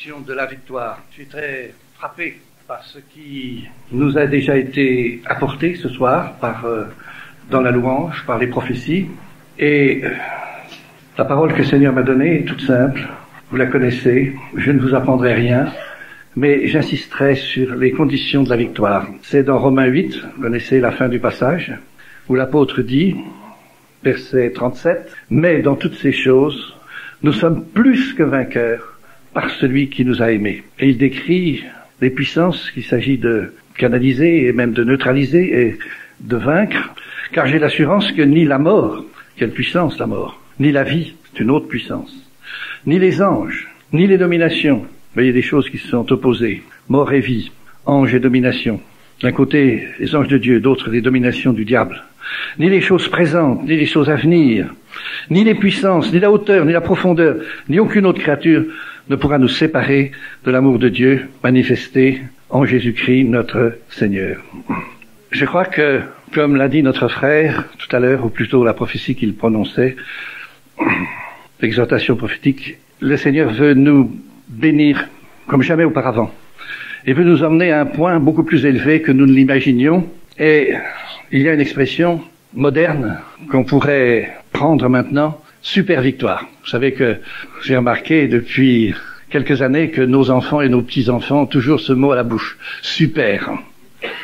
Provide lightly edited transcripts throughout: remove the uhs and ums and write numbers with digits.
question de la victoire. Je suis très frappé par ce qui nous a déjà été apporté ce soir dans la louange, par les prophéties. Et la parole que le Seigneur m'a donnée est toute simple. Vous la connaissez. Je ne vous apprendrai rien. Mais j'insisterai sur les conditions de la victoire. C'est dans Romains 8, vous connaissez la fin du passage, où l'apôtre dit, verset 37, « Mais dans toutes ces choses, nous sommes plus que vainqueurs par celui qui nous a aimés. » Et il décrit les puissances qu'il s'agit de canaliser et même de neutraliser et de vaincre, car j'ai l'assurance que ni la mort, quelle puissance la mort, ni la vie, c'est une autre puissance, ni les anges, ni les dominations. Vous voyez des choses qui se sont opposées. Mort et vie, ange et domination. D'un côté, les anges de Dieu, d'autre, les dominations du diable. Ni les choses présentes, ni les choses à venir, ni les puissances, ni la hauteur, ni la profondeur, ni aucune autre créature ne pourra nous séparer de l'amour de Dieu manifesté en Jésus-Christ, notre Seigneur. Je crois que, comme l'a dit notre frère tout à l'heure, ou plutôt la prophétie qu'il prononçait, l'exhortation prophétique, le Seigneur veut nous bénir comme jamais auparavant. Il veut nous emmener à un point beaucoup plus élevé que nous ne l'imaginions. Et il y a une expression moderne qu'on pourrait prendre maintenant, super victoire. Vous savez que j'ai remarqué depuis quelques années que nos enfants et nos petits-enfants ont toujours ce mot à la bouche. Super.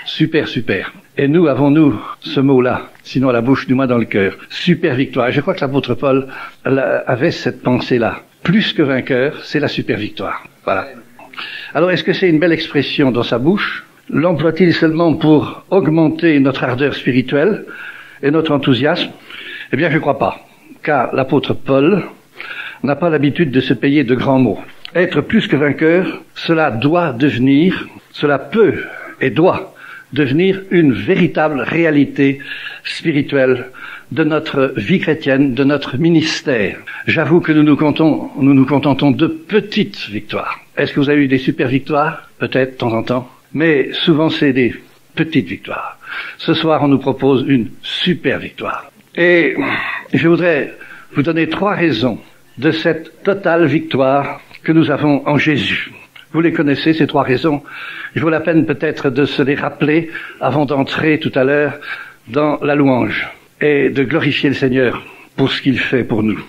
Super, super. Et nous, avons-nous ce mot-là, sinon à la bouche, du moins dans le cœur. Super victoire. Et je crois que l'apôtre Paul avait cette pensée-là. Plus que vainqueur, c'est la super victoire. Voilà. Alors, est-ce que c'est une belle expression dans sa bouche? L'emploie-t-il seulement pour augmenter notre ardeur spirituelle et notre enthousiasme? Eh bien, je ne crois pas. Car l'apôtre Paul n'a pas l'habitude de se payer de grands mots. Être plus que vainqueur, cela peut et doit devenir une véritable réalité spirituelle de notre vie chrétienne, de notre ministère. J'avoue que nous nous contentons de petites victoires. Est-ce que vous avez eu des super victoires? Peut-être, de temps en temps. Mais souvent, c'est des petites victoires. Ce soir, on nous propose une super victoire. Et je voudrais vous donner 3 raisons de cette totale victoire que nous avons en Jésus. Vous les connaissez, ces 3 raisons. Il vaut la peine peut-être de se les rappeler avant d'entrer tout à l'heure dans la louange et de glorifier le Seigneur pour ce qu'il fait pour nous.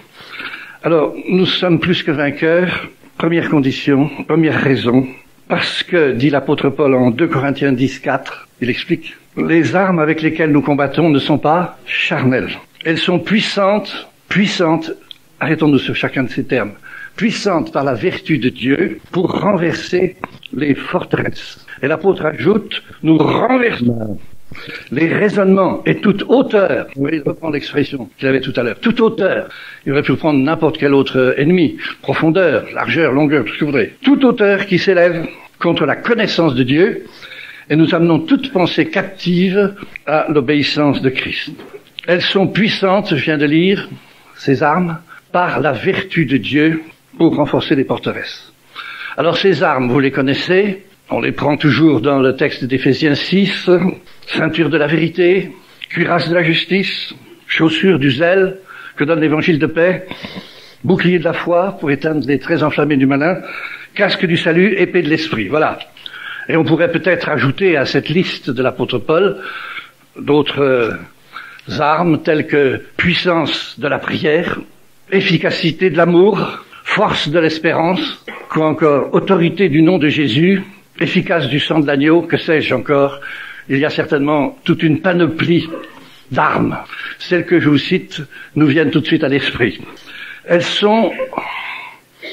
Alors, nous sommes plus que vainqueurs. Première condition, première raison, parce que, dit l'apôtre Paul en 2 Corinthiens 10, 4, il explique, les armes avec lesquelles nous combattons ne sont pas charnelles. Elles sont puissantes, arrêtons-nous sur chacun de ces termes, puissantes par la vertu de Dieu pour renverser les forteresses. Et l'apôtre ajoute, nous renversons les raisonnements et toute hauteur. Vous voyez, il reprend l'expression qu'il avait tout à l'heure. Toute hauteur. Il aurait pu prendre n'importe quel autre ennemi. Profondeur, largeur, longueur, tout ce que vous voudrez. Toute hauteur qui s'élève contre la connaissance de Dieu. Et nous amenons toute pensée captive à l'obéissance de Christ. Elles sont puissantes, je viens de lire, ces armes, par la vertu de Dieu pour renforcer les forteresses. Alors ces armes, vous les connaissez. On les prend toujours dans le texte d'Éphésiens 6, ceinture de la vérité, cuirasse de la justice, chaussures du zèle que donne l'évangile de paix, bouclier de la foi pour éteindre les traits enflammés du malin, casque du salut, épée de l'esprit. Voilà. Et on pourrait peut-être ajouter à cette liste de l'apôtre Paul d'autres armes telles que puissance de la prière, efficacité de l'amour, force de l'espérance, quoi encore, autorité du nom de Jésus, efficace du sang de l'agneau, que sais-je encore. Il y a certainement toute une panoplie d'armes. Celles que je vous cite nous viennent tout de suite à l'esprit. Elles sont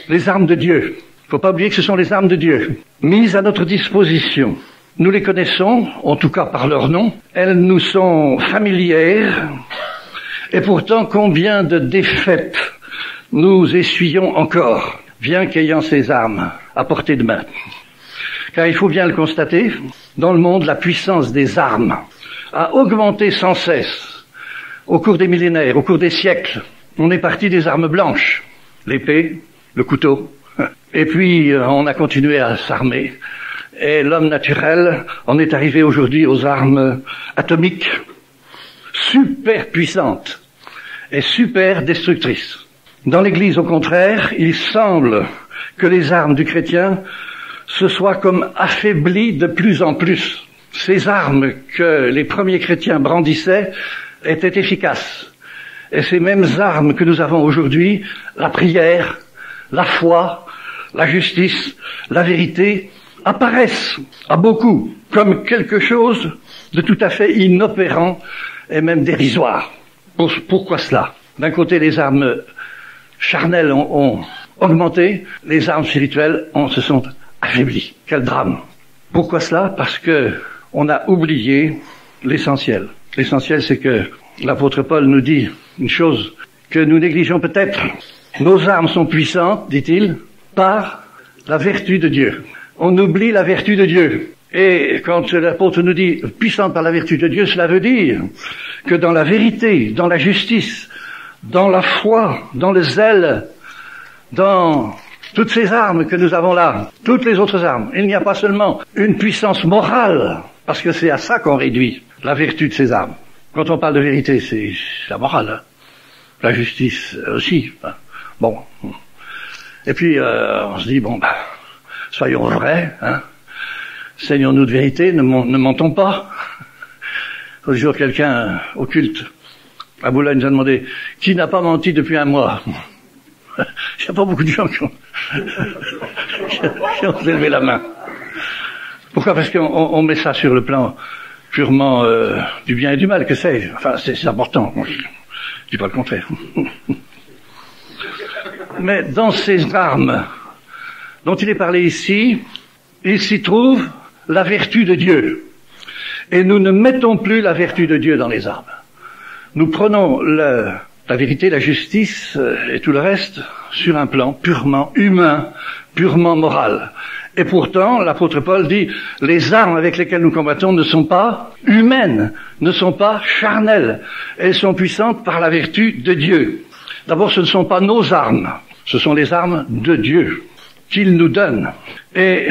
les armes de Dieu. Il ne faut pas oublier que ce sont les armes de Dieu, mises à notre disposition. Nous les connaissons, en tout cas par leur nom. Elles nous sont familières. Et pourtant, combien de défaites nous essuyons encore, bien qu'ayant ces armes à portée de main. Car il faut bien le constater, dans le monde, la puissance des armes a augmenté sans cesse au cours des millénaires, au cours des siècles. On est parti des armes blanches, l'épée, le couteau, et puis on a continué à s'armer. Et l'homme naturel en est arrivé aujourd'hui aux armes atomiques, super puissantes et super destructrices. Dans l'Église, au contraire, il semble que les armes du chrétien se soient comme affaiblies de plus en plus. Ces armes que les premiers chrétiens brandissaient étaient efficaces. Et ces mêmes armes que nous avons aujourd'hui, la prière, la foi, la justice, la vérité, apparaissent à beaucoup comme quelque chose de tout à fait inopérant et même dérisoire. Pourquoi cela? D'un côté, les armes charnelles ont augmenté, les armes spirituelles se sont affaiblies. Quel drame! Pourquoi cela? Parce que on a oublié l'essentiel. L'essentiel, c'est que l'apôtre Paul nous dit une chose que nous négligeons peut-être. Nos armes sont puissantes, dit-il, par la vertu de Dieu. On oublie la vertu de Dieu. Et quand l'apôtre nous dit puissante par la vertu de Dieu, cela veut dire que dans la vérité, dans la justice, dans la foi, dans le zèle, dans toutes ces armes que nous avons là, toutes les autres armes, il n'y a pas seulement une puissance morale, parce que c'est à ça qu'on réduit la vertu de ces armes. Quand on parle de vérité, c'est la morale, hein. La justice aussi. Hein. Bon. Et puis, on se dit, soyons vrais, hein. Saignons-nous de vérité, ne mentons pas. L'autre jour, quelqu'un au culte à Boulogne nous a demandé qui n'a pas menti depuis un mois. Il n'y a pas beaucoup de gens qui ont levé la main. Pourquoi? Parce qu'on met ça sur le plan purement du bien et du mal, que c'est. Enfin, c'est important. Je dis pas le contraire. Mais dans ces armes dont il est parlé ici, il s'y trouve la vertu de Dieu. Et nous ne mettons plus la vertu de Dieu dans les armes. Nous prenons la vérité, la justice et tout le reste sur un plan purement humain, purement moral. Et pourtant, l'apôtre Paul dit, les armes avec lesquelles nous combattons ne sont pas humaines, ne sont pas charnelles. Elles sont puissantes par la vertu de Dieu. D'abord, ce ne sont pas nos armes, ce sont les armes de Dieu qu'il nous donne. Et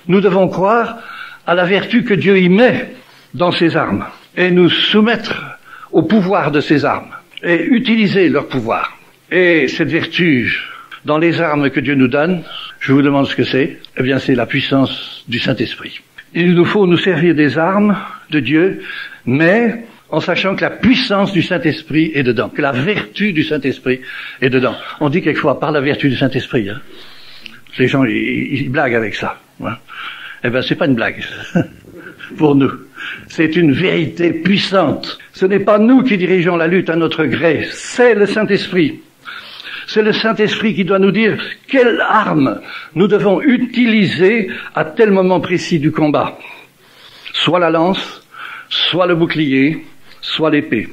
nous devons croire à la vertu que Dieu y met dans ces armes et nous soumettre au pouvoir de ces armes et utiliser leur pouvoir. Et cette vertu dans les armes que Dieu nous donne, je vous demande ce que c'est. Eh bien, c'est la puissance du Saint-Esprit. Il nous faut nous servir des armes de Dieu, mais en sachant que la puissance du Saint-Esprit est dedans, que la vertu du Saint-Esprit est dedans. On dit quelquefois par la vertu du Saint-Esprit. Hein. Les gens, ils blaguent avec ça. Hein. Eh bien, c'est pas une blague pour nous. C'est une vérité puissante. Ce n'est pas nous qui dirigeons la lutte à notre gré, c'est le Saint-Esprit. C'est le Saint-Esprit qui doit nous dire quelle arme nous devons utiliser à tel moment précis du combat. Soit la lance, soit le bouclier, soit l'épée.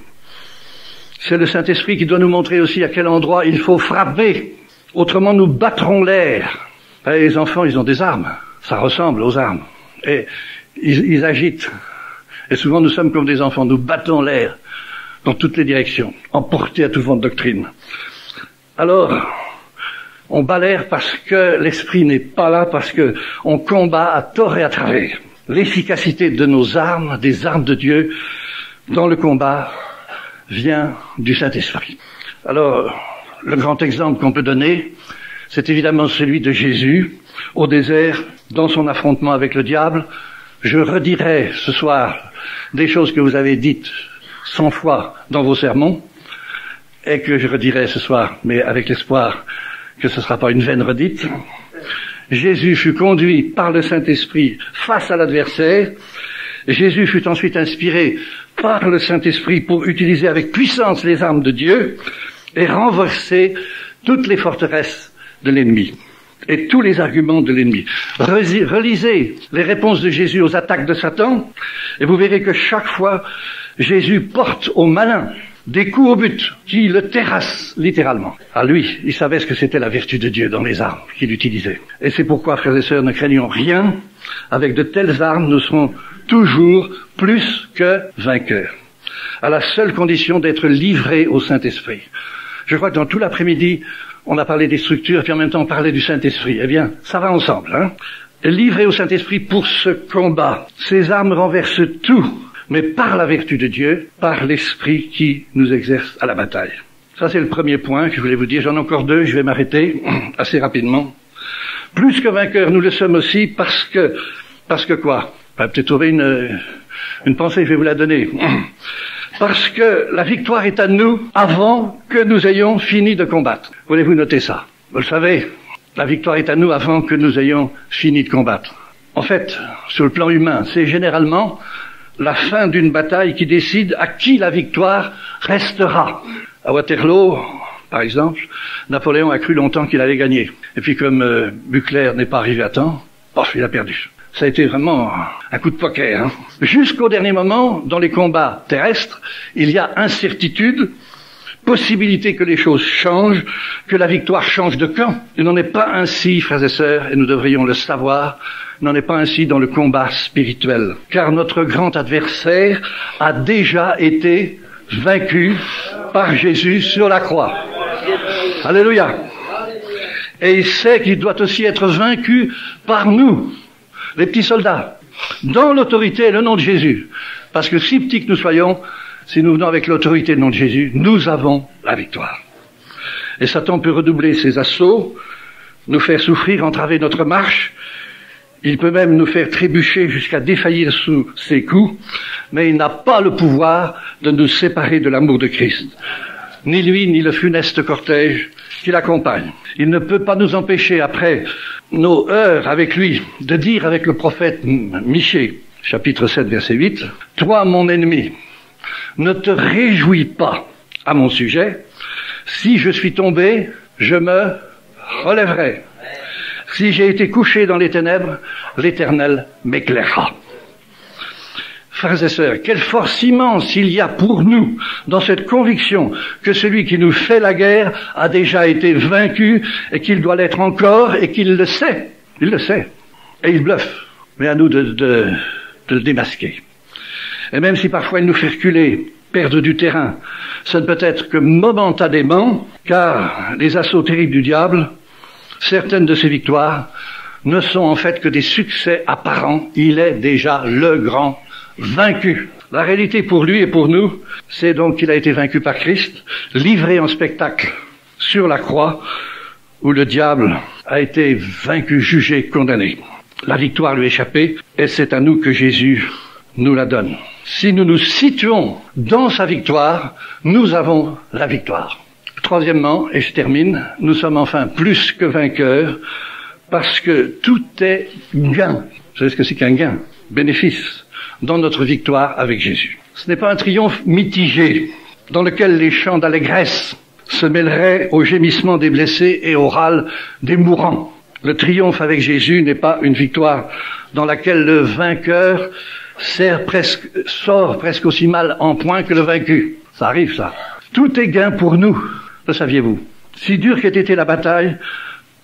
C'est le Saint-Esprit qui doit nous montrer aussi à quel endroit il faut frapper. Autrement, nous battrons l'air. Les enfants, ils ont des armes. Ça ressemble aux armes. Et ils agitent. Et souvent, nous sommes comme des enfants. Nous battons l'air dans toutes les directions, emportés à tout vent de doctrine. Alors, on bat l'air parce que l'esprit n'est pas là, parce que on combat à tort et à travers. L'efficacité de nos armes, des armes de Dieu, dans le combat, vient du Saint-Esprit. Alors, le grand exemple qu'on peut donner, c'est évidemment celui de Jésus, au désert, dans son affrontement avec le diable. Je redirai ce soir des choses que vous avez dites 100 fois dans vos sermons, et que je redirai ce soir, mais avec l'espoir que ce ne sera pas une vaine redite. Jésus fut conduit par le Saint-Esprit face à l'adversaire. Jésus fut ensuite inspiré par le Saint-Esprit pour utiliser avec puissance les armes de Dieu et renverser toutes les forteresses de l'ennemi et tous les arguments de l'ennemi. Relisez les réponses de Jésus aux attaques de Satan et vous verrez que chaque fois, Jésus porte au malin des coups au but qui le terrassent littéralement. À lui, il savait ce que c'était la vertu de Dieu dans les armes qu'il utilisait. Et c'est pourquoi, frères et sœurs, ne craignons rien. Avec de telles armes, nous serons toujours plus que vainqueurs. À la seule condition d'être livrés au Saint-Esprit. Je crois que dans tout l'après-midi, on a parlé des structures, puis en même temps on parlait du Saint-Esprit. Eh bien, ça va ensemble, hein. Livrés au Saint-Esprit pour ce combat. Ces armes renversent tout. Mais par la vertu de Dieu, par l'Esprit qui nous exerce à la bataille. Ça, c'est le premier point que je voulais vous dire. J'en ai encore deux, je vais m'arrêter assez rapidement. Plus que vainqueurs, nous le sommes aussi parce que quoi? Peut-être trouver une pensée, je vais vous la donner. Parce que la victoire est à nous avant que nous ayons fini de combattre. Voulez-vous noter ça? Vous le savez, la victoire est à nous avant que nous ayons fini de combattre. En fait, sur le plan humain, c'est généralement la fin d'une bataille qui décide à qui la victoire restera. À Waterloo, par exemple, Napoléon a cru longtemps qu'il allait gagner. Et puis comme Bucler n'est pas arrivé à temps, il a perdu. Ça a été vraiment un coup de poker. Hein. Jusqu'au dernier moment, dans les combats terrestres, il y a incertitude, possibilité que les choses changent, que la victoire change de camp. Il n'en est pas ainsi, frères et sœurs, et nous devrions le savoir, il n'en est pas ainsi dans le combat spirituel. Car notre grand adversaire a déjà été vaincu par Jésus sur la croix. Alléluia. Et il sait qu'il doit aussi être vaincu par nous, les petits soldats, dans l'autorité et le nom de Jésus. Parce que si petits que nous soyons, si nous venons avec l'autorité et le nom de Jésus, nous avons la victoire. Et Satan peut redoubler ses assauts, nous faire souffrir, entraver notre marche. Il peut même nous faire trébucher jusqu'à défaillir sous ses coups, mais il n'a pas le pouvoir de nous séparer de l'amour de Christ. Ni lui, ni le funeste cortège qui l'accompagne. Il ne peut pas nous empêcher, après nos heures avec lui, de dire avec le prophète Michée, chapitre 7, verset 8, « Toi, mon ennemi, ne te réjouis pas à mon sujet. Si je suis tombé, je me relèverai. Si j'ai été couché dans les ténèbres, l'Éternel m'éclairera. » Frères et sœurs, quelle force immense il y a pour nous dans cette conviction que celui qui nous fait la guerre a déjà été vaincu et qu'il doit l'être encore et qu'il le sait. Il le sait. Et il bluffe. Mais à nous de le démasquer. Et même si parfois il nous fait reculer, perdre du terrain, ce ne peut être que momentanément, car les assauts terribles du diable, certaines de ses victoires, ne sont en fait que des succès apparents. Il est déjà le grand vaincu. La réalité pour lui et pour nous, c'est donc qu'il a été vaincu par Christ, livré en spectacle sur la croix, où le diable a été vaincu, jugé, condamné. La victoire lui échappait, et c'est à nous que Jésus nous la donne. Si nous nous situons dans sa victoire, nous avons la victoire. Troisièmement, et je termine, nous sommes enfin plus que vainqueurs, parce que tout est gain. Vous savez ce que c'est qu'un gain? Bénéfice dans notre victoire avec Jésus. Ce n'est pas un triomphe mitigé, dans lequel les chants d'allégresse se mêleraient aux gémissements des blessés et aux râles des mourants. Le triomphe avec Jésus n'est pas une victoire dans laquelle le vainqueur sort presque aussi mal en point que le vaincu. Ça arrive, ça. Tout est gain pour nous, le saviez-vous. Si dure qu'ait été la bataille,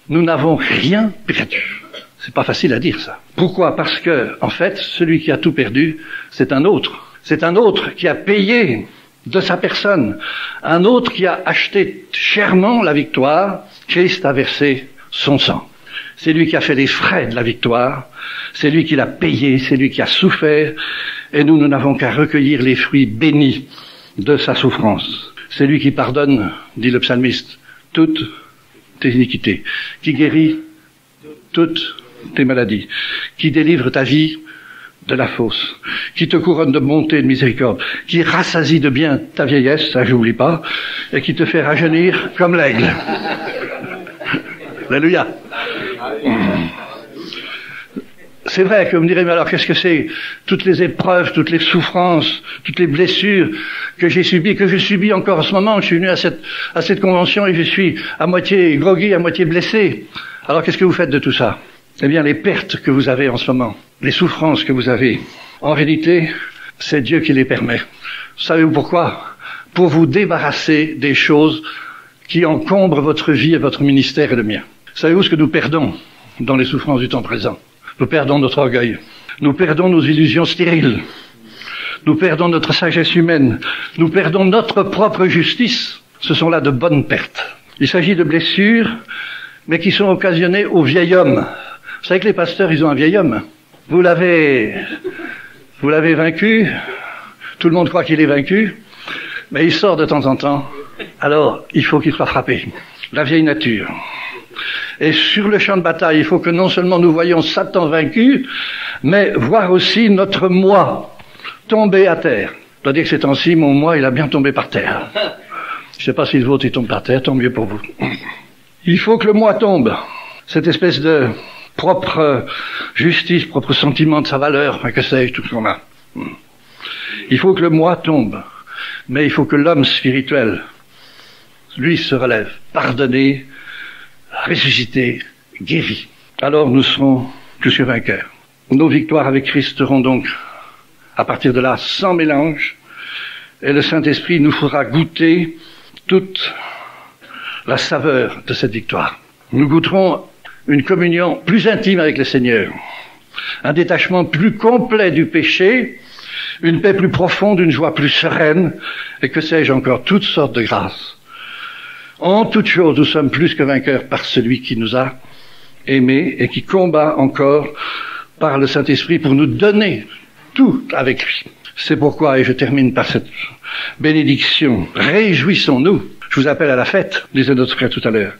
nous n'avons rien perdu. C'est pas facile à dire, ça. Pourquoi? Parce que, en fait, celui qui a tout perdu, c'est un autre. C'est un autre qui a payé de sa personne. Un autre qui a acheté chèrement la victoire. Christ a versé son sang. C'est lui qui a fait les frais de la victoire. C'est lui qui l'a payé. C'est lui qui a souffert. Et nous n'avons qu'à recueillir les fruits bénis de sa souffrance. C'est lui qui pardonne, dit le psalmiste, toutes tes iniquités, qui guérit toutes tes maladies, qui délivre ta vie de la fausse, qui te couronne de bonté et de miséricorde, qui rassasie de bien ta vieillesse, ça j'oublie pas, et qui te fait rajeunir comme l'aigle. Alléluia. C'est vrai que vous me direz, mais alors qu'est-ce que c'est? Toutes les épreuves, toutes les souffrances, toutes les blessures que j'ai subies, que je subis encore en ce moment. Je suis venu à cette convention et je suis à moitié groggy, à moitié blessé. Alors qu'est-ce que vous faites de tout ça? Eh bien, les pertes que vous avez en ce moment, les souffrances que vous avez, en réalité, c'est Dieu qui les permet. Savez-vous pourquoi? Pour vous débarrasser des choses qui encombrent votre vie et votre ministère et le mien. Savez-vous ce que nous perdons dans les souffrances du temps présent? Nous perdons notre orgueil. Nous perdons nos illusions stériles. Nous perdons notre sagesse humaine. Nous perdons notre propre justice. Ce sont là de bonnes pertes. Il s'agit de blessures, mais qui sont occasionnées au vieil homme. Vous savez que les pasteurs, ils ont un vieil homme. Vous l'avez vaincu. Tout le monde croit qu'il est vaincu. Mais il sort de temps en temps. Alors, il faut qu'il soit frappé. La vieille nature. Et sur le champ de bataille, il faut que non seulement nous voyions Satan vaincu, mais voir aussi notre moi tomber à terre. Je dois dire que ces temps-ci, mon moi, il a bien tombé par terre. Je ne sais pas si le vôtre il tombe par terre, tant mieux pour vous. Il faut que le moi tombe. Cette espèce de propre justice, propre sentiment de sa valeur, que sais-je, tout ce qu'on a. Il faut que le moi tombe. Mais il faut que l'homme spirituel, lui, se relève, pardonné, ressuscité, guéri. Alors nous serons plus que vainqueurs. Nos victoires avec Christ seront donc, à partir de là, sans mélange, et le Saint-Esprit nous fera goûter toute la saveur de cette victoire. Nous goûterons une communion plus intime avec le Seigneur, un détachement plus complet du péché, une paix plus profonde, une joie plus sereine, et que sais-je encore, toutes sortes de grâces. En toutes choses, nous sommes plus que vainqueurs par celui qui nous a aimés et qui combat encore par le Saint-Esprit pour nous donner tout avec lui. C'est pourquoi, et je termine par cette bénédiction, réjouissons-nous. Je vous appelle à la fête, disait notre frère tout à l'heure.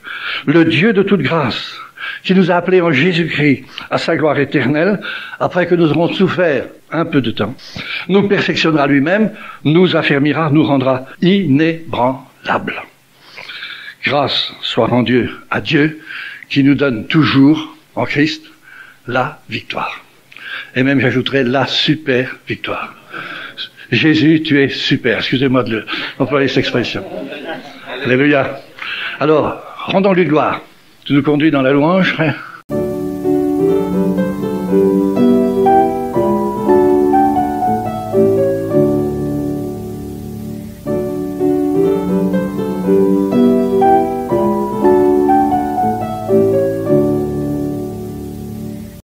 Le Dieu de toute grâce, qui nous a appelés en Jésus-Christ à sa gloire éternelle, après que nous aurons souffert un peu de temps, nous perfectionnera lui-même, nous affermira, nous rendra inébranlables. Grâce soit rendue à Dieu, qui nous donne toujours, en Christ, la victoire. Et même, j'ajouterai, la super victoire. Jésus, tu es super. Excusez-moi de employer cette expression. Alléluia. Alors, rendons-lui gloire. Tu nous conduis dans la louange, frère?